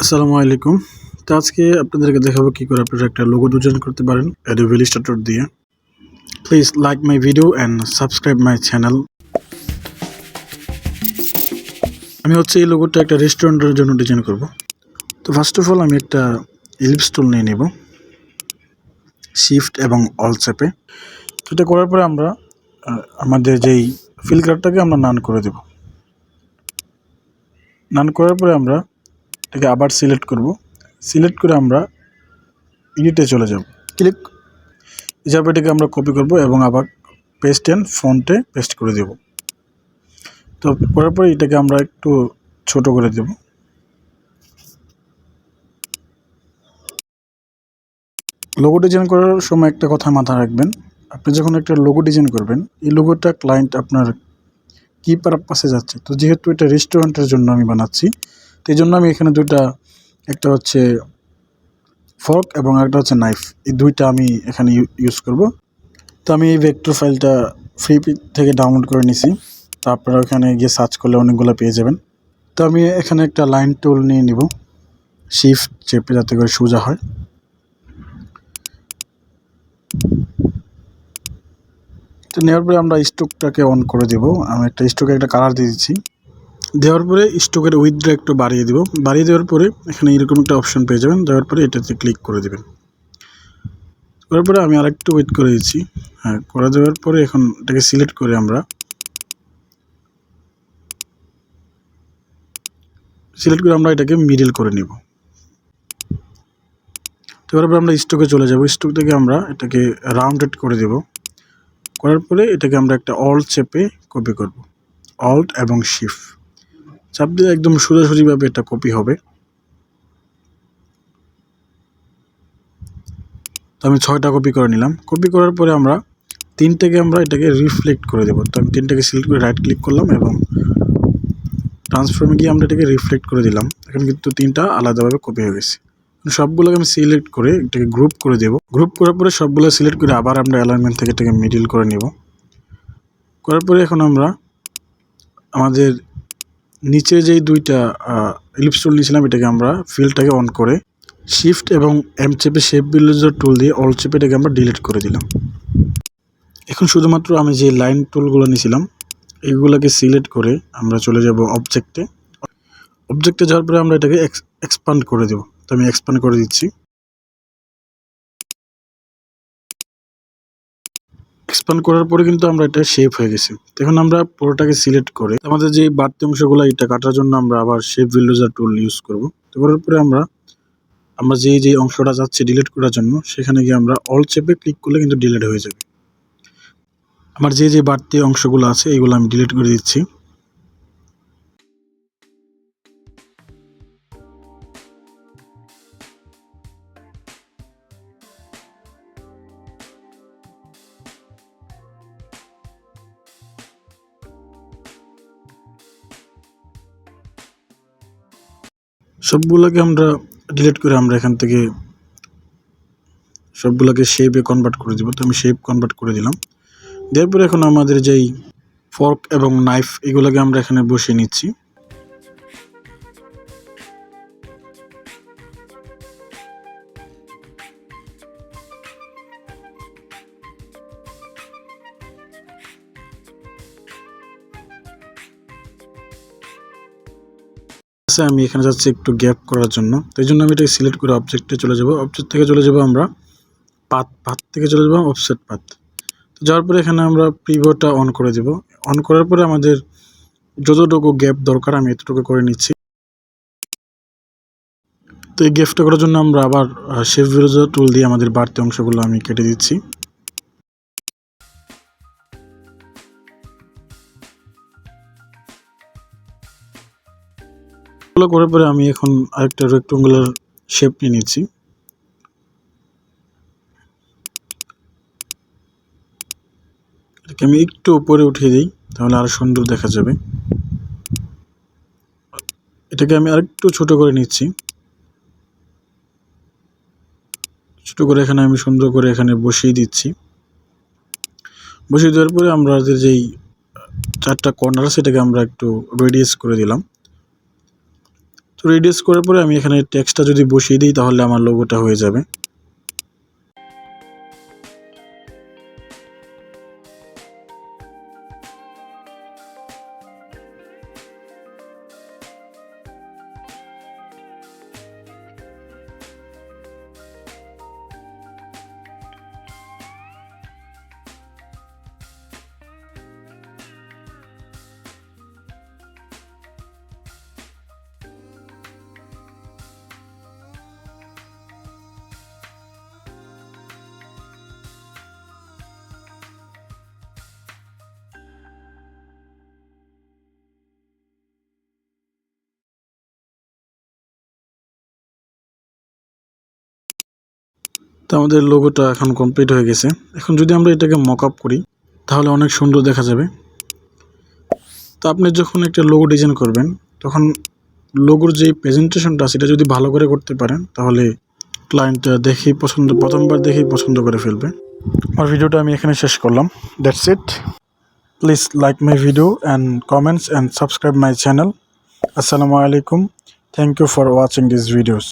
আসসালামু আলাইকুম। তো আজকে আপনাদেরকে দেখাবো কি করে আপনারা একটা লোগো ডিজাইন করতে পারেন Adobe Illustrator দিয়ে। Please like my video and subscribe my channel. আমি এই লোগোটা একটা রেস্টুরেন্টের জন্য ডিজাইন করব। তো ফার্স্ট অফ অল আমি একটা ইলিপস টুল নিয়ে নেব, শিফট এবং অল চেপে। এটা করার পরে আমরা আমাদের যেই ফিল কালারটাকে আমরা নান করে দেব। নান করার পরে আমরা এটাকে আবার সিলেক্ট করব। সিলেক্ট করে আমরা এডিটে চলে যাব। ক্লিক হিসাবে এটাকে আমরা কপি করব এবং আবার পেস্ট অ্যান্ড ফন্টে পেস্ট করে দেব। তো করার পরে এটাকে আমরা একটু ছোট করে দেব। লোগো ডিজাইন করার সময় একটা কথা মাথায় রাখবেন, আপনি যখন একটা লোগো ডিজাইন করবেন এই লোগোটা ক্লায়েন্ট আপনার কী পারপাসে যাচ্ছে। তো যেহেতু এটা রেস্টুরেন্টের জন্য আমি বানাচ্ছি, তো এই জন্য আমি এখানে দুইটা, একটা হচ্ছে ফর্ক এবং একটা হচ্ছে নাইফ, এই দুইটা আমি এখানে ইউজ করব। তো আমি এই ভেক্টর ফাইলটা ফ্রি থেকে ডাউনলোড করে নিছি। তো আপনারা ওখানে গিয়ে সার্চ করলে অনেকগুলো পেয়ে যাবেন। তো আমি এখানে একটা লাইন টুল নিয়ে নিব, শিফট চেপে যাতে করে সোজা হয়। তো নেওয়ার পরে আমরা স্ট্রোকটাকে অন করে দেব। আমি একটা স্ট্রোকে একটা কালার দিয়ে দিচ্ছি। দেওয়ার পরে স্ট্রোকের উইথড্র একটু বাড়িয়ে দেব। বাড়িয়ে দেওয়ার পরে এখানে এরকম একটা অপশন পেয়ে যাবেন। দেওয়ার পরে এটাতে ক্লিক করে দেবেন। করার পরে আমি আরেকটু উইথ করে দিচ্ছি। হ্যাঁ, করে দেওয়ার পরে এখন এটাকে সিলেক্ট করে আমরা এটাকে মিডল করে নেব। তারপরে আমরা স্ট্রোকে চলে যাব। স্ট্রোক থেকে আমরা এটাকে রাউন্ডেড করে দেব। করার পরে এটাকে আমরা একটা অল্ট চেপে কপি করব। অল্ট এবং শিফট চাপ দিয়ে একদম সোজাসুজিভাবে এটা কপি হবে। তো আমি 6টা কপি করে নিলাম। কপি করার পরে আমরা আমরা এটাকে রিফ্লেক্ট করে দেব। তো আমি 3টাকে সিলেক্ট করে রাইট ক্লিক করলাম এবং ট্রান্সফর্মে গিয়ে আমরা এটাকে রিফ্লেক্ট করে দিলাম। এখন কিন্তু 3টা আলাদাভাবে কপি হয়ে গেছে। সবগুলোকে আমি সিলেক্ট করে এটাকে গ্রুপ করে দেব। গ্রুপ করার পরে সবগুলো সিলেক্ট করে আবার আমরা অ্যালাইনমেন্ট থেকে এটাকে মিডল করে নেব। করার পরে এখন আমরা আমাদের নিচে যেই দুইটা ইলিপস টুল নিয়েছিলাম এটাকে আমরা ফিলটাকে অন করে শিফট এবং এম চেপে শেপ বিল্ডার টুল দিয়ে অল চেপে এটাকে আমরা ডিলিট করে দিলাম। এখন শুধুমাত্র আমি যে লাইন টুলগুলো নিয়েছিলাম এইগুলোকে সিলেক্ট করে আমরা চলে যাব অবজেক্টে। অবজেক্টে যাওয়ার পরে আমরা এটাকে এক্সপান্ড করে দেব। তো আমি এক্সপান্ড করে দিচ্ছি। এক্সপান্ড করার পরে কিন্তু আমরা এটা শেপ হয়ে গেছে। এখন আমরা পুরোটাকে সিলেক্ট করে আমাদের যে বাড়তি অংশগুলো এটা কাটার জন্য আমরা আবার শেপ বিল্ডার টুল ইউজ করব। তো করার পরে আমরা যে অংশটা যাচ্ছে ডিলিট করার জন্য সেখানে গিয়ে আমরা অল চেপে ক্লিক করলে কিন্তু ডিলিট হয়ে যাবে। আমার যে বাড়তি অংশগুলো আছে এগুলো আমি ডিলিট করে দিচ্ছি। সবগুলোকে আমরা ডিলিট করে আমরা এখান থেকে সবগুলোকে শেপে কনভার্ট করে দিব। তো আমি শেপ কনভার্ট করে দিলাম। দেওয়ার পরে এখন আমাদের যেই ফর্ক এবং নাইফ এগুলোকে আমরা এখানে বসিয়ে নিচ্ছি। আমি এখানে যাচ্ছি একটু গ্যাপ করার জন্য। তো এই জন্য আমি এটাকে সিলেক্ট করে অবজেক্টে চলে যাব। অবজেক্ট থেকে চলে যাব আমরা পাথ থেকে চলে যাব অফসেট পাথ। তো যাওয়ার পরে এখানে আমরা প্রিভিউটা অন করে দেব। অন করার পরে আমাদের যতটুকু গ্যাপ দরকার আমি এতটুকু করে নিচ্ছি। তো এই গ্যাপটা করার জন্য আমরা আবার শেপ বিল্ডার টুল দিয়ে আমাদের বাড়তি অংশগুলো আমি কেটে দিচ্ছি। এগুলো করার পরে আমি এখন আরেকটা রেক্ট্যাঙ্গুলার শেপ নিয়ে নিচ্ছি। এটাকে আমি একটু উপরে উঠিয়ে দিই, তাহলে আরো সুন্দর দেখা যাবে। এটাকে আমি আরেকটু ছোট করে নিচ্ছি। ছোট করে এখানে আমি সুন্দর করে এখানে বসিয়ে দিচ্ছি। বসিয়ে দেওয়ার পরে আমরা যেই 4টা কর্নার সেটাকে আমরা একটু রেডিয়াস করে দিলাম। তো তো রেডিয়াস করার পরে আমি এখানে টেক্সটটা যদি বসিয়ে দিই তাহলে আমার লোগোটা হয়ে যাবে। তো আমাদের লোগোটা এখন কমপ্লিট হয়ে গেছে। এখন যদি আমরা এটাকে মকআপ করি তাহলে অনেক সুন্দর দেখা যাবে। তো আপনি যখন একটা লোগো ডিজাইন করবেন তখন লোগোর যে প্রেজেন্টেশনটা সেটা যদি ভালো করে করতে পারেন তাহলে ক্লায়েন্ট প্রথমবার দেখেই পছন্দ করে ফেলবে। আমার ভিডিওটা আমি এখানে শেষ করলাম। That's it. Please like my video and comments and subscribe my channel. আসসালামু আলাইকুম। Thank you for watching this videos.